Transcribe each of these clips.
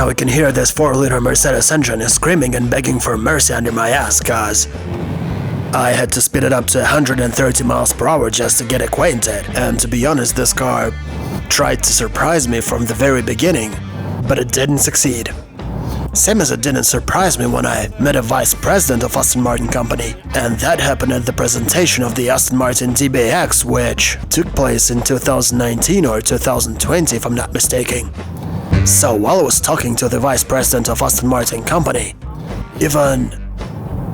Now you can hear this 4-liter Mercedes engine is screaming and begging for mercy under my ass, cause I had to speed it up to 130 miles per hour just to get acquainted, and to be honest, this car tried to surprise me from the very beginning, but it didn't succeed. Same as it didn't surprise me when I met a vice president of Aston Martin company, and that happened at the presentation of the Aston Martin DBX, which took place in 2019 or 2020 if I'm not mistaken. So while I was talking to the vice president of Aston Martin company, even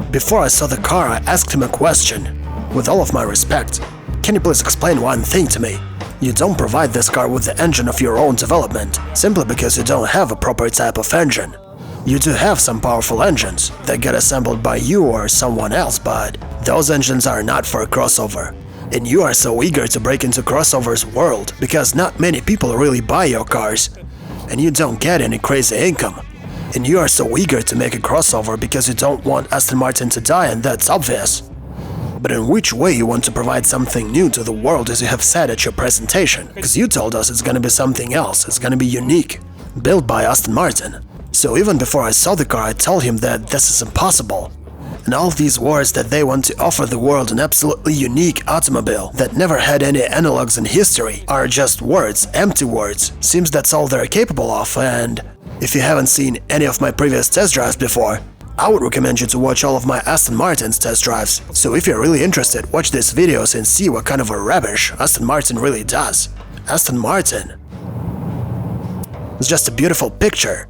before I saw the car, I asked him a question. With all of my respect, can you please explain one thing to me? You don't provide this car with the engine of your own development, simply because you don't have a proper type of engine. You do have some powerful engines that get assembled by you or someone else, but those engines are not for a crossover. And you are so eager to break into crossover's world because not many people really buy your cars, and you don't get any crazy income. And you are so eager to make a crossover because you don't want Aston Martin to die, and that's obvious. But in which way you want to provide something new to the world, as you have said at your presentation? Because you told us it's gonna be something else, it's gonna be unique, built by Aston Martin. So even before I saw the car, I told him that this is impossible. And all these words that they want to offer the world an absolutely unique automobile that never had any analogs in history are just words, empty words. Seems that's all they're capable of, and if you haven't seen any of my previous test drives before, I would recommend you to watch all of my Aston Martin's test drives. So if you're really interested, watch these videos and see what kind of a rubbish Aston Martin really does. Aston Martin is just a beautiful picture.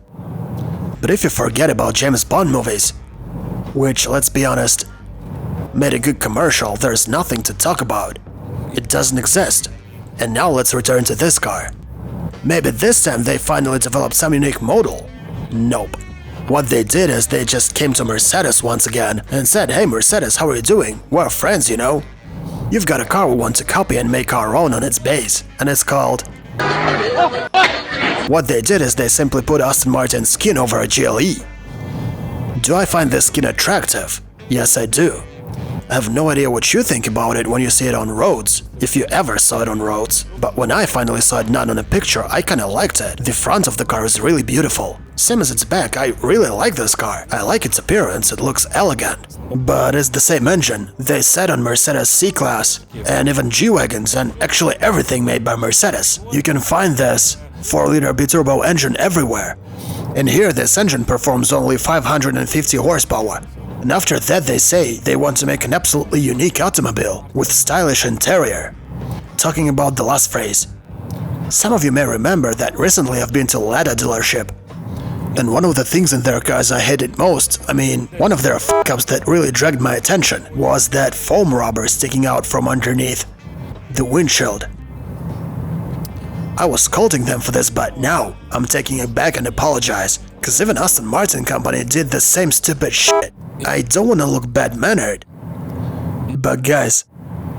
But if you forget about James Bond movies, which, let's be honest, made a good commercial, there's nothing to talk about. It doesn't exist. And now let's return to this car. Maybe this time they finally developed some unique model. Nope. What they did is they just came to Mercedes once again and said, "Hey Mercedes, how are you doing? We're friends, you know. You've got a car we want to copy and make our own on its base, and it's called..." What they did is they simply put Aston Martin's skin over a GLE. Do I find this skin attractive? Yes, I do. I have no idea what you think about it when you see it on roads, if you ever saw it on roads. But when I finally saw it not on a picture, I kinda liked it. The front of the car is really beautiful. Same as its back, I really like this car. I like its appearance, it looks elegant. But it's the same engine they said on Mercedes C-Class and even G-Wagons and actually everything made by Mercedes. You can find this 4-liter biturbo engine everywhere. And here this engine performs only 550 horsepower. And after that they say they want to make an absolutely unique automobile with stylish interior. Talking about the last phrase, some of you may remember that recently I've been to Lada dealership. And one of the things in their cars I hated most, one of their f***ups that really dragged my attention, was that foam rubber sticking out from underneath the windshield. I was scolding them for this, but now I'm taking it back and apologize, cause even Aston Martin company did the same stupid shit. I don't wanna look bad-mannered. But guys,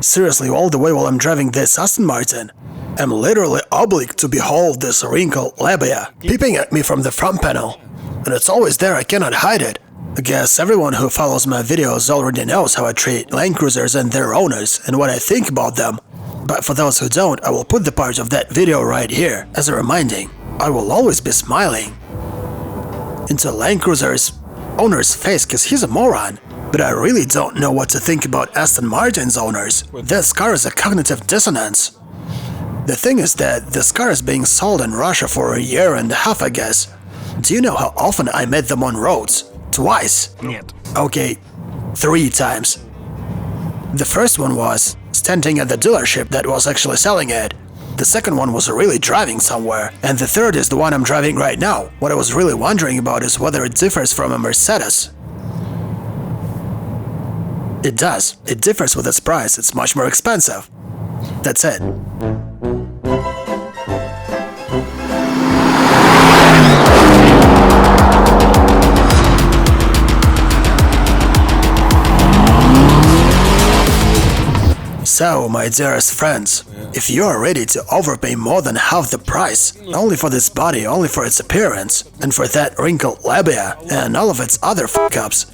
seriously, all the way while I'm driving this Aston Martin, I'm literally oblique to behold this wrinkled labia peeping at me from the front panel. And it's always there, I cannot hide it. I guess everyone who follows my videos already knows how I treat Land Cruisers and their owners and what I think about them. But for those who don't, I will put the part of that video right here as a reminding. I will always be smiling into Land Cruiser's owner's face cause he's a moron. But I really don't know what to think about Aston Martin's owners. This car is a cognitive dissonance. The thing is that this car is being sold in Russia for a year and a half, I guess. Do you know how often I met them on roads? Twice. Нет. Okay, 3 times. The first one was standing at the dealership that was actually selling it. The second one was really driving somewhere. And the third is the one I'm driving right now. What I was really wondering about is whether it differs from a Mercedes. It does. It differs with its price. It's much more expensive. That's it. So, my dearest friends, if you are ready to overpay more than half the price, only for this body, only for its appearance, and for that wrinkled labia, and all of its other f***ups,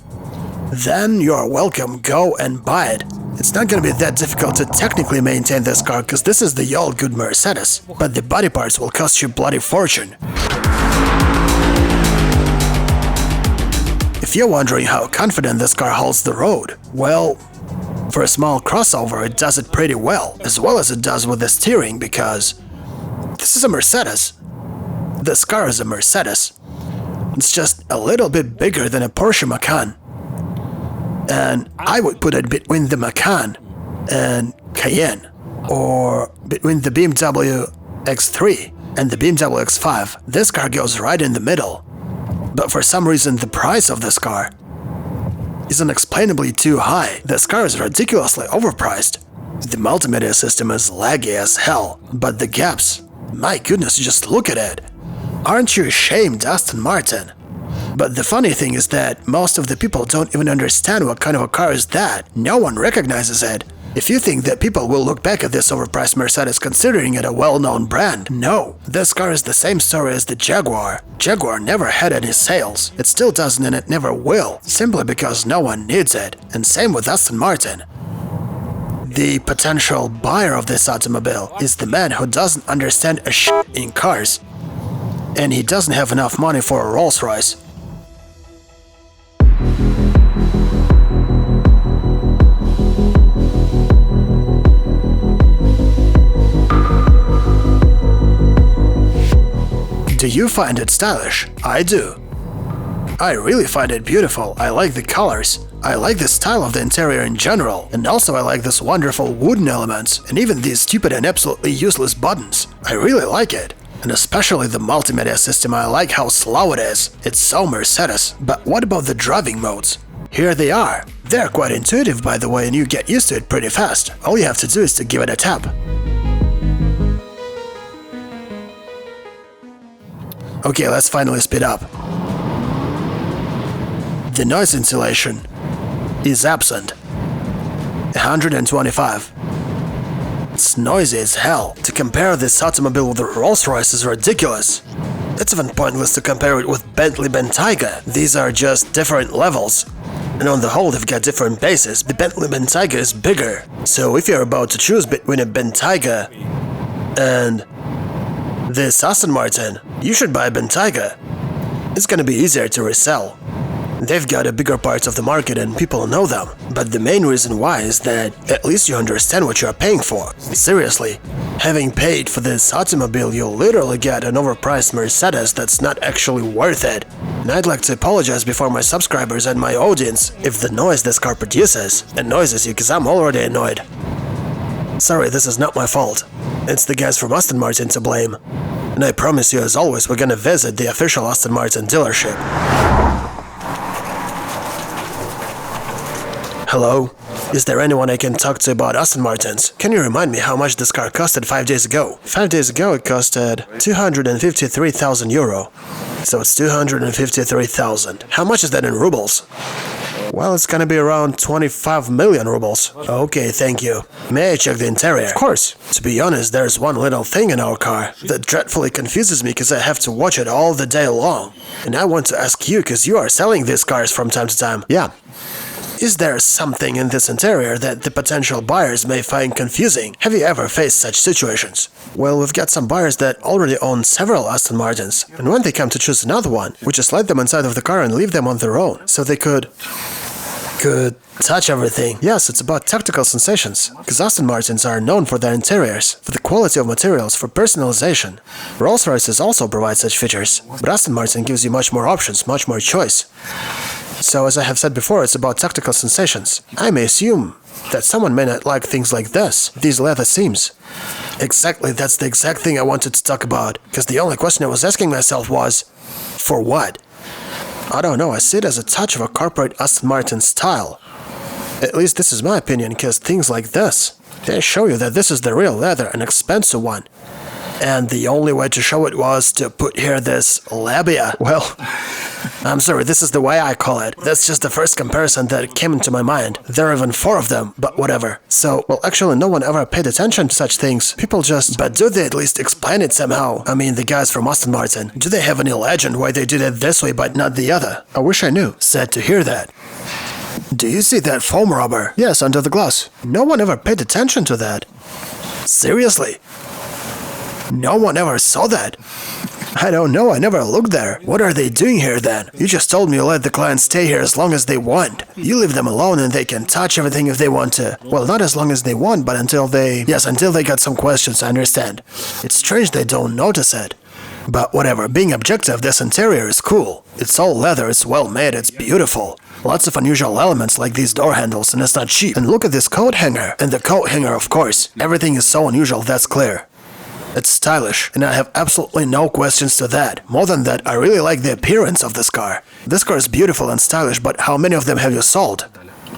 then you are welcome, go and buy it. It's not gonna be that difficult to technically maintain this car, cause this is the old good Mercedes, but the body parts will cost you a bloody fortune. If you're wondering how confident this car holds the road, well, for a small crossover it does it pretty well as it does with the steering, because this is a Mercedes. This car is a Mercedes. It's just a little bit bigger than a Porsche Macan. And I would put it between the Macan and Cayenne, or between the BMW X3 and the BMW X5. This car goes right in the middle. But for some reason the price of this car is unexplainably too high. This car is ridiculously overpriced. The multimedia system is laggy as hell, but the gaps, my goodness, just look at it. Aren't you ashamed, Aston Martin? But the funny thing is that most of the people don't even understand what kind of a car is that. No one recognizes it. If you think that people will look back at this overpriced Mercedes considering it a well-known brand, no. This car is the same story as the Jaguar. Jaguar never had any sales. It still doesn't, and it never will, simply because no one needs it. And same with Aston Martin. The potential buyer of this automobile is the man who doesn't understand a shit in cars. And he doesn't have enough money for a Rolls-Royce. Do you find it stylish? I do. I really find it beautiful. I like the colors. I like the style of the interior in general. And also I like this wonderful wooden elements and even these stupid and absolutely useless buttons. I really like it. And especially the multimedia system, I like how slow it is. It's so Mercedes. But what about the driving modes? Here they are. They're quite intuitive, by the way, and you get used to it pretty fast. All you have to do is to give it a tap. Okay, let's finally speed up. The noise insulation is absent. 125. It's noisy as hell. To compare this automobile with the Rolls-Royce is ridiculous. It's even pointless to compare it with Bentley Bentayga. These are just different levels. And on the whole, they've got different bases. The Bentley Bentayga is bigger. So if you're about to choose between a Bentayga and this Aston Martin, you should buy a Bentayga. It's gonna be easier to resell. They've got a bigger part of the market and people know them. But the main reason why is that at least you understand what you're paying for. Seriously, having paid for this automobile, you'll literally get an overpriced Mercedes that's not actually worth it. And I'd like to apologize before my subscribers and my audience if the noise this car produces annoys you, because I'm already annoyed. Sorry, this is not my fault. It's the guys from Aston Martin to blame. And I promise you, as always, we're gonna visit the official Aston Martin dealership. Hello? Is there anyone I can talk to about Aston Martins? Can you remind me how much this car costed 5 days ago? 5 days ago it costed 253,000 euro. So it's 253,000. How much is that in rubles? Well, it's gonna be around 25 million rubles. Okay, thank you. May I check the interior? Of course. To be honest, there's one little thing in our car that dreadfully confuses me because I have to watch it all the day long. And I want to ask you because you are selling these cars from time to time. Yeah. Is there something in this interior that the potential buyers may find confusing? Have you ever faced such situations? Well, we've got some buyers that already own several Aston Martins, and when they come to choose another one, we just let them inside of the car and leave them on their own, so they could touch everything. Yes, it's about tactical sensations, because Aston Martins are known for their interiors, for the quality of materials, for personalization. Rolls-Royces also provide such features, but Aston Martin gives you much more options, much more choice. So, as I have said before, it's about tactical sensations. I may assume that someone may not like things like this, these leather seams. Exactly, that's the exact thing I wanted to talk about, because the only question I was asking myself was, for what? I don't know, I see it as a touch of a corporate Aston Martin style. At least this is my opinion, because things like this, they show you that this is the real leather, an expensive one. And the only way to show it was to put here this labia. Well, I'm sorry, this is the way I call it. That's just the first comparison that came into my mind. There are even 4 of them, but whatever. So, well, actually no one ever paid attention to such things. People just... But do they at least explain it somehow? I mean, the guys from Aston Martin. Do they have any legend why they did it this way but not the other? I wish I knew. Sad to hear that. Do you see that foam rubber? Yes, under the glass. No one ever paid attention to that. Seriously? No one ever saw that. I don't know, I never looked there. What are they doing here then? You just told me you let the clients stay here as long as they want. You leave them alone and they can touch everything if they want to. Well, not as long as they want, but until they... Yes, until they got some questions, I understand. It's strange they don't notice it. But whatever, being objective, this interior is cool. It's all leather, it's well made, it's beautiful. Lots of unusual elements like these door handles, and it's not cheap. And look at this coat hanger. And the coat hanger, of course. Everything is so unusual, that's clear. It's stylish, and I have absolutely no questions to that. More than that, I really like the appearance of this car. This car is beautiful and stylish, but how many of them have you sold?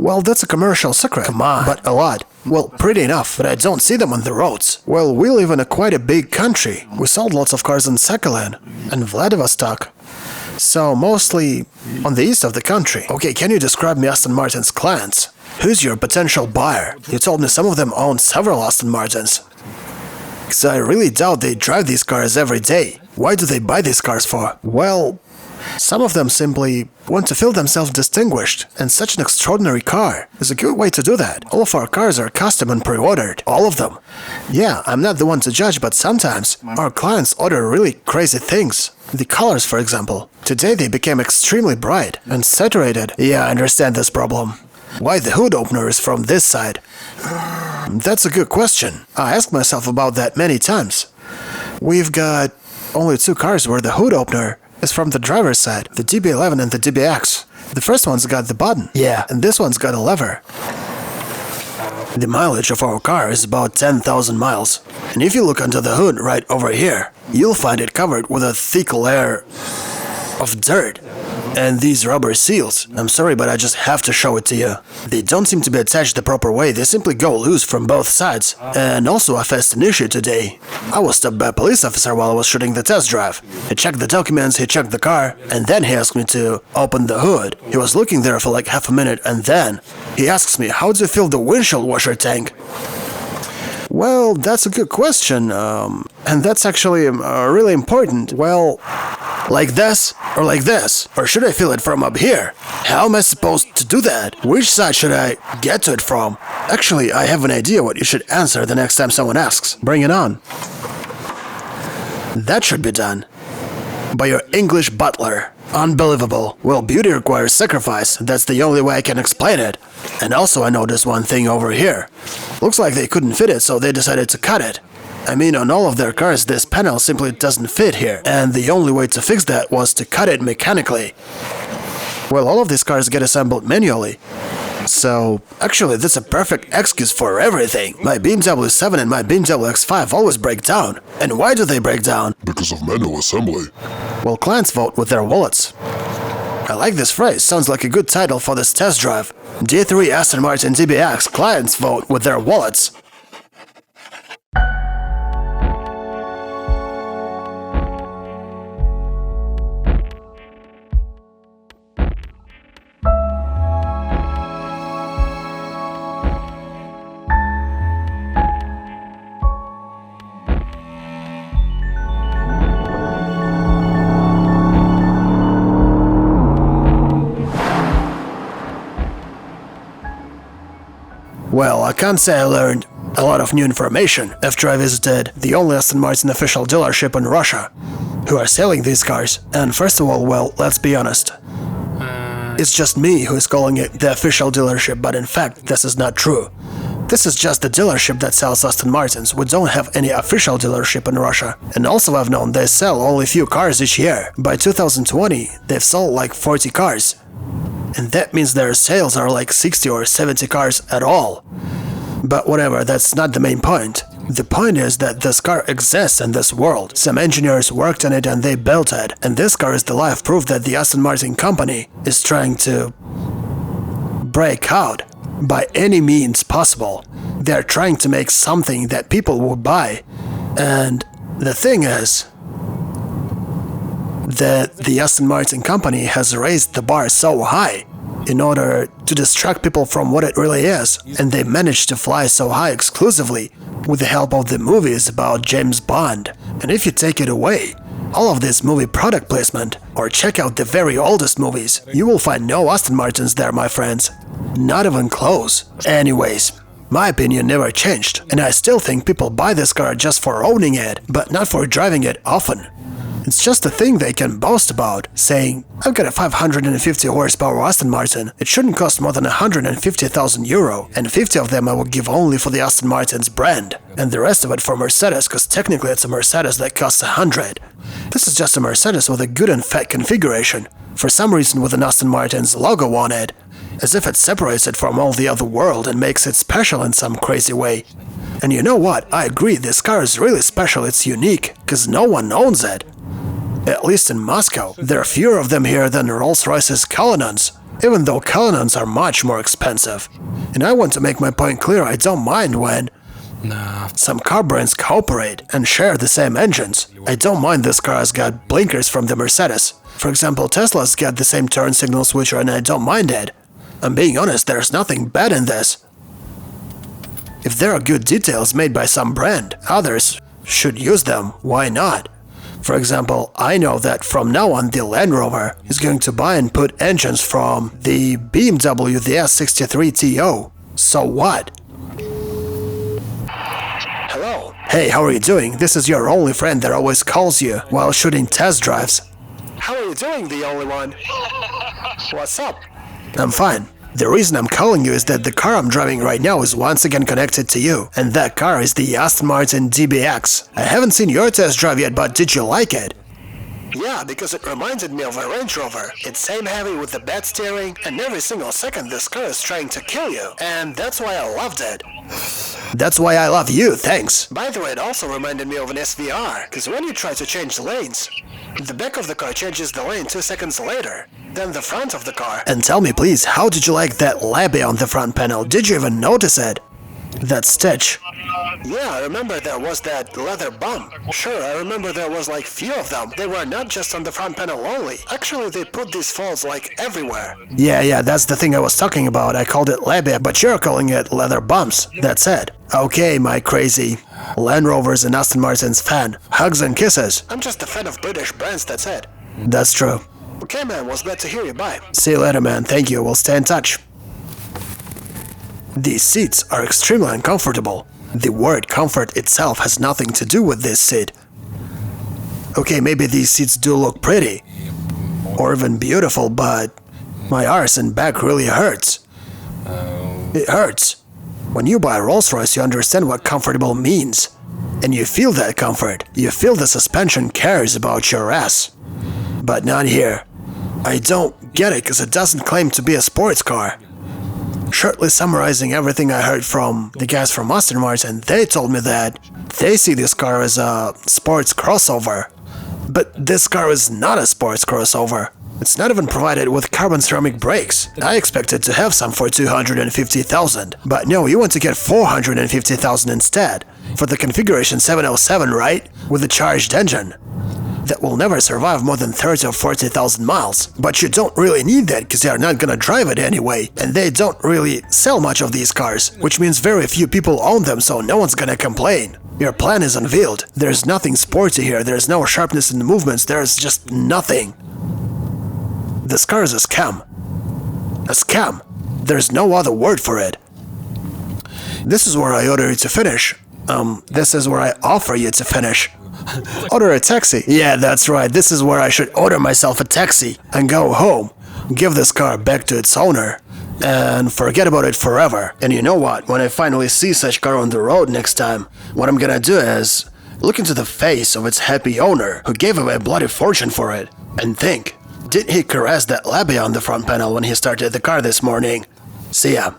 Well, that's a commercial secret. Come on. But a lot. Well, pretty enough, but I don't see them on the roads. Well, we live in quite a big country. We sold lots of cars in Sakhalin and Vladivostok. So, mostly on the east of the country. Okay, can you describe me Aston Martin's clients? Who's your potential buyer? You told me some of them own several Aston Martins. Because I really doubt they drive these cars every day. Why do they buy these cars for? Well, some of them simply want to feel themselves distinguished, and such an extraordinary car is a good way to do that. All of our cars are custom and pre-ordered. All of them. Yeah, I'm not the one to judge, but sometimes our clients order really crazy things. The colors, for example. Today they became extremely bright and saturated. Yeah, I understand this problem. Why the hood opener is from this side? That's a good question. I asked myself about that many times. We've got only two cars where the hood opener is from the driver's side, the DB11 and the DBX. The first one's got the button. Yeah, and this one's got a lever. The mileage of our car is about 10,000 miles. And if you look under the hood right over here, you'll find it covered with a thick layer of dirt. And these rubber seals, I'm sorry, but I just have to show it to you. They don't seem to be attached the proper way, they simply go loose from both sides. And also I faced an issue today. I was stopped by a police officer while I was shooting the test drive. He checked the documents, he checked the car, and then he asked me to open the hood. He was looking there for like half a minute, and then he asks me, how do you fill the windshield washer tank? Well, that's a good question, and that's actually really important. Well, like this, or like this, or should I fill it from up here? How am I supposed to do that? Which side should I get to it from? Actually, I have an idea what you should answer the next time someone asks. Bring it on. That should be done by your English butler. Unbelievable. Well, beauty requires sacrifice. That's the only way I can explain it. And also I noticed one thing over here. Looks like they couldn't fit it, so they decided to cut it. I mean, on all of their cars, this panel simply doesn't fit here. And the only way to fix that was to cut it mechanically. Well, all of these cars get assembled manually. So, actually, that's a perfect excuse for everything. My BMW 7 and my BMW X5 always break down. And why do they break down? Because of manual assembly. Well, clients vote with their wallets. I like this phrase, sounds like a good title for this test drive. D3 Aston Martin DBX, clients vote with their wallets. Well, I can't say I learned a lot of new information after I visited the only Aston Martin official dealership in Russia who are selling these cars. And first of all, well, let's be honest. It's just me who is calling it the official dealership, but in fact, this is not true. This is just the dealership that sells Aston Martins. We don't have any official dealership in Russia. And also I've known they sell only a few cars each year. By 2020, they've sold like 40 cars. And that means their sales are like 60 or 70 cars at all. But whatever, that's not the main point. The point is that this car exists in this world. Some engineers worked on it and they built it. And this car is the live proof that the Aston Martin company is trying to break out by any means possible. They're trying to make something that people will buy. And the thing is that the Aston Martin company has raised the bar so high in order to distract people from what it really is, and they managed to fly so high exclusively with the help of the movies about James Bond. And if you take it away, all of this movie product placement, or check out the very oldest movies, you will find no Aston Martins there, my friends. Not even close. Anyways, my opinion never changed, and I still think people buy this car just for owning it, but not for driving it often. It's just a thing they can boast about, saying, I've got a 550 horsepower Aston Martin, it shouldn't cost more than 150,000 euro, and 50 of them I will give only for the Aston Martin's brand, and the rest of it for Mercedes, cause technically it's a Mercedes that costs 100. This is just a Mercedes with a good and fat configuration, for some reason with an Aston Martin's logo on it, as if it separates it from all the other world and makes it special in some crazy way. And you know what, I agree, this car is really special, it's unique, cause no one owns it. At least in Moscow, there are fewer of them here than Rolls-Royce's Cullinans, even though Cullinans are much more expensive. And I want to make my point clear, I don't mind when some car brands cooperate and share the same engines. I don't mind this car has got blinkers from the Mercedes. For example, Tesla's got the same turn signal switcher and I don't mind it. I'm being honest, there's nothing bad in this. If there are good details made by some brand, others should use them, why not? For example, I know that from now on the Land Rover is going to buy and put engines from the BMW the S63 TO. So what? Hello. Hey, how are you doing? This is your only friend that always calls you while shooting test drives. How are you doing, the only one? What's up? I'm fine. The reason I'm calling you is that the car I'm driving right now is once again connected to you, and that car is the Aston Martin DBX. I haven't seen your test drive yet, but did you like it? Yeah, because it reminded me of a Range Rover. It's same heavy with the bad steering, and every single second this car is trying to kill you, and that's why I loved it. That's why I love you, thanks. By the way, it also reminded me of an SVR, because when you try to change lanes, the back of the car changes the lane 2 seconds later than the front of the car. And tell me please, how did you like that labby on the front panel? Did you even notice it? That stitch. Yeah, I remember there was that leather bump. Sure, I remember there was like few of them. They were not just on the front panel only. Actually, they put these folds like everywhere. Yeah, that's the thing I was talking about. I called it labby, but you're calling it leather bumps. That's it. Okay, my crazy Land Rovers and Aston Martin's fan. Hugs and kisses. I'm just a fan of British brands, that's it. That's true. Okay, man, was glad to hear you. Bye. See you later, man. Thank you. We'll stay in touch. These seats are extremely uncomfortable. The word comfort itself has nothing to do with this seat. Okay, maybe these seats do look pretty, or even beautiful, but my arse and back really hurts. It hurts. When you buy a Rolls-Royce, you understand what comfortable means. And you feel that comfort. You feel the suspension cares about your ass. But not here. I don't get it, because it doesn't claim to be a sports car. Shortly summarizing everything I heard from the guys from Aston Martin, they told me that they see this car as a sports crossover. But this car is not a sports crossover. It's not even provided with carbon ceramic brakes. I expected to have some for 250,000. But no, you want to get 450,000 instead. For the configuration 707, right? With a charged engine. That will never survive more than 30 or 40,000 miles. But you don't really need that, because they are not gonna drive it anyway, and they don't really sell much of these cars, which means very few people own them, so no one's gonna complain. Your plan is unveiled. There's nothing sporty here, there's no sharpness in the movements, there's just nothing. This car is a scam. A scam. There's no other word for it. This is where I order you to finish. This is where I offer you to finish. Order a taxi. Yeah, that's right. This is where I should order myself a taxi and go home. Give this car back to its owner and forget about it forever. And you know what? When I finally see such car on the road next time, what I'm gonna do is look into the face of its happy owner who gave away a bloody fortune for it and think, did he caress that labby on the front panel when he started the car this morning? See ya.